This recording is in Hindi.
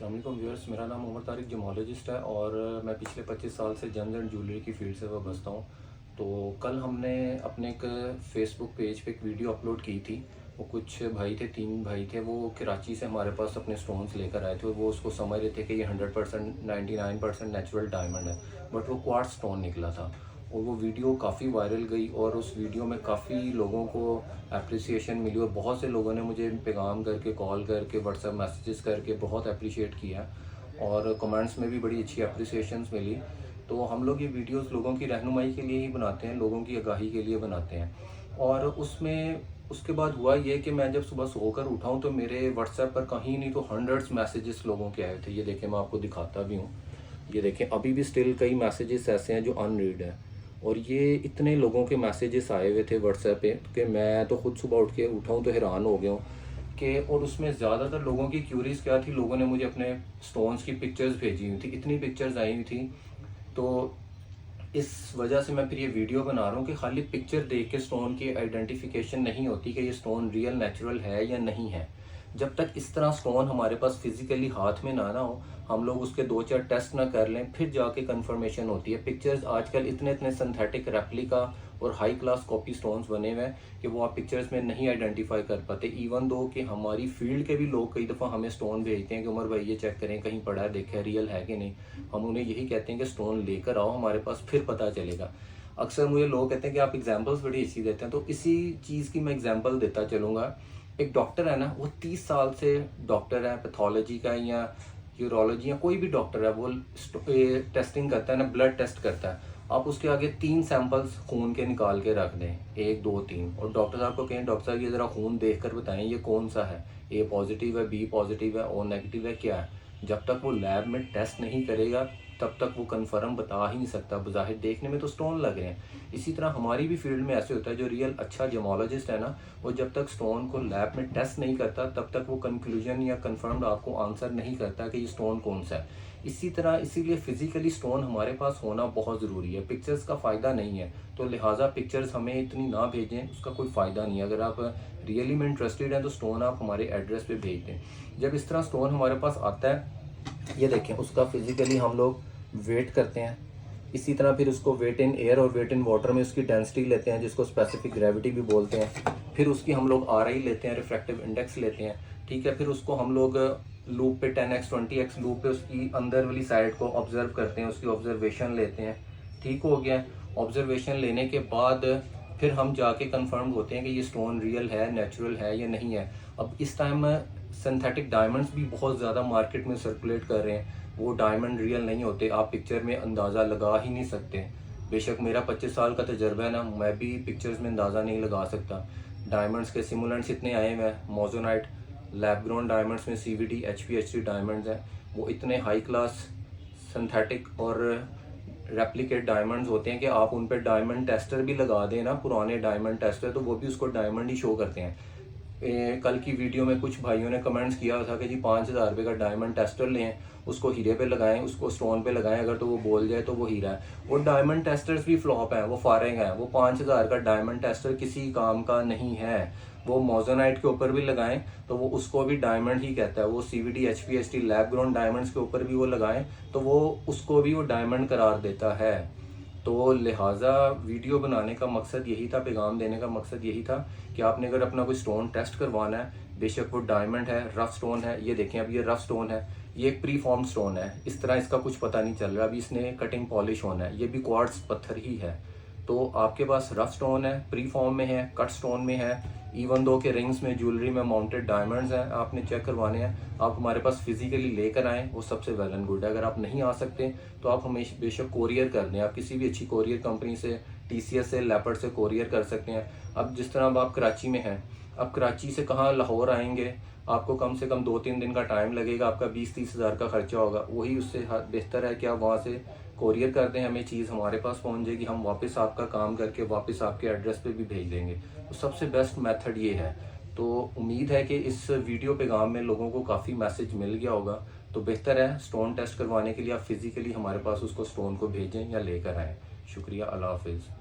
अस्सलाम वालेकुम व्यूअर्स, मेरा नाम उमर तारिक जमोलॉजिस्ट है और मैं पिछले 25 साल से जेम्स एंड ज्वेलरी की फील्ड से वाबस्ता हूँ। तो कल हमने अपने एक फेसबुक पेज पे एक वीडियो अपलोड की थी। वो कुछ भाई थे, 3 भाई थे, वो कराची से हमारे पास अपने स्टोन्स लेकर आए थे। वो उसको समझ रहे थे कि ये 100% 99% नेचुरल डायमंड है, बट वो क्वार्ट्ज स्टोन निकला था। और वो वीडियो काफ़ी वायरल गई और उस वीडियो में काफ़ी लोगों को अप्रिसिएशन मिली और बहुत से लोगों ने मुझे पैगाम करके, कॉल करके, व्हाट्सएप मैसेजेस करके बहुत अप्रिशिएट किया और कमेंट्स में भी बड़ी अच्छी अप्रिसिएशंस मिली। तो हम लोग ये वीडियोस लोगों की रहनुमाई के लिए ही बनाते हैं, लोगों की आगाही के लिए बनाते हैं। और उसके बाद हुआ ये कि मैं जब सुबह सोकर उठा हूँ तो मेरे व्हाट्सएप पर कहीं नहीं तो हंड्रेड्स मैसेजेस लोगों के आए थे। ये देखें, मैं आपको दिखाता भी हूँ। ये देखें, अभी भी स्टिल कई मैसेजेस ऐसे हैं जो अनरीड हैं। और ये इतने लोगों के मैसेजेस आए हुए थे व्हाट्सएप पे कि मैं तो खुद सुबह उठ के उठा हूँ तो हैरान हो गया हूँ कि। और उसमें ज़्यादातर लोगों की क्यूरीज क्या थी, लोगों ने मुझे अपने स्टोन्स की पिक्चर्स भेजी हुई थी, इतनी पिक्चर्स आई हुई थी। तो इस वजह से मैं फिर ये वीडियो बना रहा हूँ कि खाली पिक्चर देख के स्टोन की आइडेंटिफिकेशन नहीं होती कि ये स्टोन रियल नेचुरल है या नहीं है। जब तक इस तरह स्टोन हमारे पास फिजिकली हाथ में ना हो, हम लोग उसके 2-4 टेस्ट ना कर लें, फिर जाके कंफर्मेशन होती है। पिक्चर्स आजकल इतने इतने सिंथेटिक रेप्लिका और हाई क्लास कॉपी स्टोन्स बने हुए हैं कि वो आप पिक्चर्स में नहीं आइडेंटिफाई कर पाते। इवन दो कि हमारी फील्ड के भी लोग कई दफ़ा हमें स्टोन भेजते हैं कि उमर भाई ये चेक करें, कहीं पड़ा है, देखें रियल है कि नहीं। हम उन्हें यही कहते हैं कि स्टोन लेकर आओ हमारे पास, फिर पता चलेगा। अक्सर मुझे लोग कहते हैं कि आप एग्जाम्पल्स बड़ी अच्छी देते हैं, तो इसी चीज़ की मैं एग्जाम्पल देता चलूँगा। एक डॉक्टर है ना, वो 30 साल से डॉक्टर है, पैथोलॉजी का या यूरोलॉजी या कोई भी डॉक्टर है, वो टेस्टिंग करता है ना, ब्लड टेस्ट करता है। आप उसके आगे 3 सैंपल्स खून के निकाल के रख दें, 1 2 3, और डॉक्टर साहब को कहें डॉक्टर साहब ये ज़रा खून देख कर बताएं ये कौन सा है, ए पॉजिटिव है, बी पॉजिटिव है, ओ नेगेटिव है, क्या है। जब तक वो लैब में टेस्ट नहीं करेगा तब तक वो कंफर्म बता ही नहीं सकता। बज़ाहिर देखने में तो स्टोन लग रहे हैं। इसी तरह हमारी भी फील्ड में ऐसे होता है, जो रियल अच्छा जेमोलॉजिस्ट है ना, वो जब तक स्टोन को लैब में टेस्ट नहीं करता तब तक वो कंक्लूजन या कंफर्म्ड आपको आंसर नहीं करता कि ये स्टोन कौन सा है। इसी तरह इसीलिए फिजिकली स्टोन हमारे पास होना बहुत ज़रूरी है। पिक्चर्स का फ़ायदा नहीं है, तो लिहाजा पिक्चर्स हमें इतनी ना भेजें, उसका कोई फ़ायदा नहीं है। अगर आप रियली में इंटरेस्टेड हैं तो स्टोन आप हमारे एड्रेस पे भेज दें। जब इस तरह स्टोन हमारे पास आता है, ये देखें, उसका फिजिकली हम लोग वेट करते हैं। इसी तरह फिर उसको वेट इन एयर और वेट इन वाटर में उसकी डेंसिटी लेते हैं, जिसको स्पेसिफिक ग्रेविटी भी बोलते हैं। फिर उसकी हम लोग आरआई लेते हैं, रिफ्रैक्टिव इंडेक्स लेते हैं, ठीक है। फिर उसको हम लोग लूप पे 10x 20x लूप पे उसकी अंदर वाली साइड को ऑब्जर्व करते हैं, उसकी ऑब्जर्वेशन लेते हैं। ठीक हो गया। ऑब्जर्वेशन लेने के बाद फिर हम जाके कंफर्म होते हैं कि ये स्टोन रियल है, नेचुरल है या नहीं है। अब इस टाइम सिंथेटिक डायमंड्स भी बहुत ज़्यादा मार्केट में सर्कुलेट कर रहे हैं। वो डायमंड रियल नहीं होते, आप पिक्चर में अंदाज़ा लगा ही नहीं सकते। बेशक मेरा 25 साल का तजर्बा है ना, मैं भी पिक्चर्स में अंदाज़ा नहीं लगा सकता। डायमंड्स के सिमुलेंट्स इतने आए हुए हैं, मोजोनाइट, लैब ग्रोन डायमंड्स में CVD HPHT डायमंड्स हैं, वो इतने हाई क्लास सिंथेटिक और रेप्लिकेट डायमंड्स होते हैं कि आप उन पर डायमंड टेस्टर भी लगा दें ना, पुराने डायमंड टेस्टर, तो वो भी उसको डायमंड ही शो करते हैं। कल की वीडियो में कुछ भाइयों ने कमेंट्स किया था कि जी 5000 रुपये का डायमंड टेस्टर लें, उसको हीरे पे लगाएं, उसको स्टोन पे लगाएं, अगर तो वो बोल जाए तो वो हीरा है। वो डायमंड टेस्टर्स भी फ्लॉप हैं, वो फारिग हैं। वो 5000 का डायमंड टेस्टर किसी काम का नहीं है। वो मोजोनाइट के ऊपर भी लगाएं तो वो उसको भी डायमंड ही कहता है। वो CVD HPHT lab grown diamonds के ऊपर भी वो लगाएं तो वो उसको भी वो डायमंड करार देता है। तो लिहाजा वीडियो बनाने का मकसद यही था, पैगाम देने का मकसद यही था कि आपने अगर अपना कोई स्टोन टेस्ट करवाना है, बेशक वो डायमंड है, रफ स्टोन है, ये देखें, अब ये रफ स्टोन है, ये एक प्री फॉर्म स्टोन है, इस तरह इसका कुछ पता नहीं चल रहा, अभी इसने कटिंग पॉलिश होना है, ये भी क्वार्ट्ज पत्थर ही है। तो आपके पास रफ स्टोन है, प्री फॉर्म में है, कट स्टोन में है, इवन दो के रिंग्स में, ज्वेलरी में माउंटेड डायमंड्स हैं, आपने चेक करवाने हैं, आप हमारे पास फिजिकली लेकर आएँ, वो सबसे वेल एंड गुड है। अगर आप नहीं आ सकते तो आप हमें बेशक कोरियर कर दें, आप किसी भी अच्छी कोरियर कंपनी से, TCS से, लेपर्ड से कोरियर कर सकते हैं। अब जिस तरह अब आप कराची में हैं, अब कराची से कहाँ लाहौर आएंगे, आपको कम से कम 2-3 दिन का टाइम लगेगा, आपका 20-30 हज़ार का खर्चा होगा। वही उससे बेहतर है कि आप वहाँ से कोरियर कर दें, हमें चीज़ हमारे पास पहुँच जाएगी, हम वापस आपका काम करके वापस आपके एड्रेस पे भी भेज देंगे। तो सबसे बेस्ट मेथड ये है। तो उम्मीद है कि इस वीडियो पैगाम में लोगों को काफ़ी मैसेज मिल गया होगा। तो बेहतर है स्टोन टेस्ट करवाने के लिए आप फिज़िकली हमारे पास उसको स्टोन को भेजें या लेकर आएँ। शुक्रिया, अल्लाह हाफिज़।